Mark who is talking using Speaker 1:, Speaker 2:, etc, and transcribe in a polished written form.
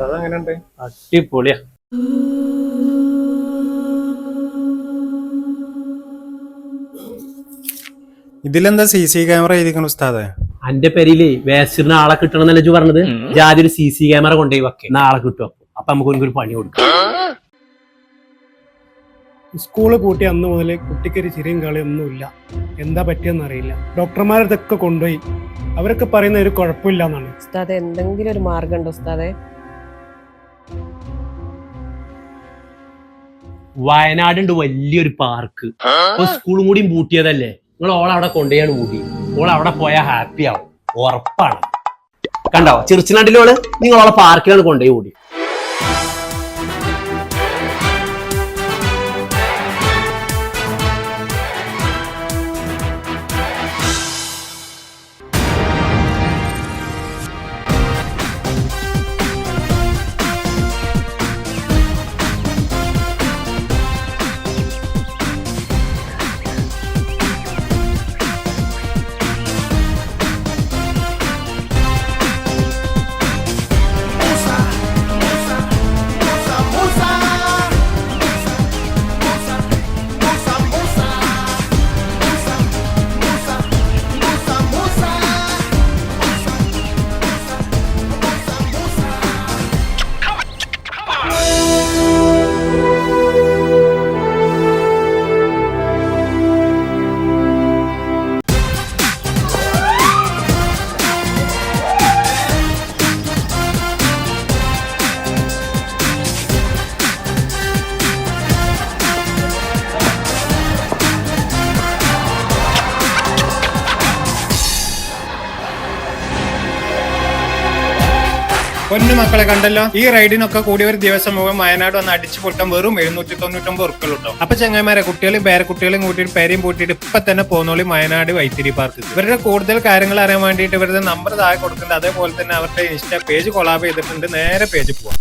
Speaker 1: അതെങ്ങനെയുണ്ട്?
Speaker 2: അടിപൊളിയാ.
Speaker 1: ഇതിലെന്താ CC camera എഴുതിക്കണ ഉസ്താദെ?
Speaker 2: അന്റെ പെരിയില് വേസ്റ്റിന് ആളെ കിട്ടണമെന്നല്ലേ ഇജ്ജ് പറഞ്ഞത്? ജാതി ഒരു CC ക്യാമറ കൊണ്ടുപോയി വെക്കേ, ആളെ കിട്ടും. അപ്പൊ നമുക്ക് ഒരു പണി കൊടുക്കാം.
Speaker 3: സ്കൂള് പൂട്ടി അന്ന് മുതൽ കുട്ടിക്കൊരു ചിരിയും കളിയൊന്നുമില്ല. എന്താ പറ്റിയെന്ന് അറിയില്ല. ഡോക്ടർമാരതൊക്കെ കൊണ്ടുപോയി. അവരൊക്കെ പറയുന്ന ഒരു കുഴപ്പമില്ല എന്നാണ്.
Speaker 4: ഉസ്താദെ, എന്തെങ്കിലും ഒരു മാർഗം ഉണ്ടോ ഉസ്താദെ?
Speaker 2: വയനാടുണ്ട് വലിയൊരു പാർക്ക്. സ്കൂളും കൂടി പൂട്ടിയതല്ലേ, നിങ്ങൾ ഓളെ അവിടെ കൊണ്ടുപോയാണ് കൂടി. ഓൾ അവിടെ പോയാൽ ഹാപ്പി ആവും, ഉറപ്പാണ്. കണ്ടോ ചെറുച്ചിനാട്ടിലോള്, നിങ്ങൾ ഓളെ പാർക്കിലാണ് കൊണ്ടുപോയി കൂടി.
Speaker 1: പൊന്നു മക്കളെ കണ്ടല്ലോ, ഈ റൈഡിനൊക്കെ കൂടി ഒരു ദിവസം മുഴുവൻ വയനാട് വന്ന് അടിച്ചു പൊട്ടാൻ വെറും 799 ഉറുപ്പിക കിട്ടും. അപ്പൊ ചങ്ങന്മാരെ കുട്ടികളും പേരക്കുട്ടികളും കൂട്ടിയിട്ട് പേരെയും പൂട്ടിയിട്ട് ഇപ്പൊ തന്നെ പോന്നോളി വയനാട് വൈത്തിരി പാർക്ക്. ഇവരുടെ കൂടുതൽ കാര്യങ്ങൾ അറിയാൻ വേണ്ടിയിട്ട് ഇവരുടെ നമ്പർ താഴെ കൊടുക്കുന്നുണ്ട്. അതേപോലെ തന്നെ അവരുടെ ഇൻസ്റ്റാ പേജ് കൊളാബ് ചെയ്തിട്ടുണ്ട്. നേരെ പേജ് പോവാം.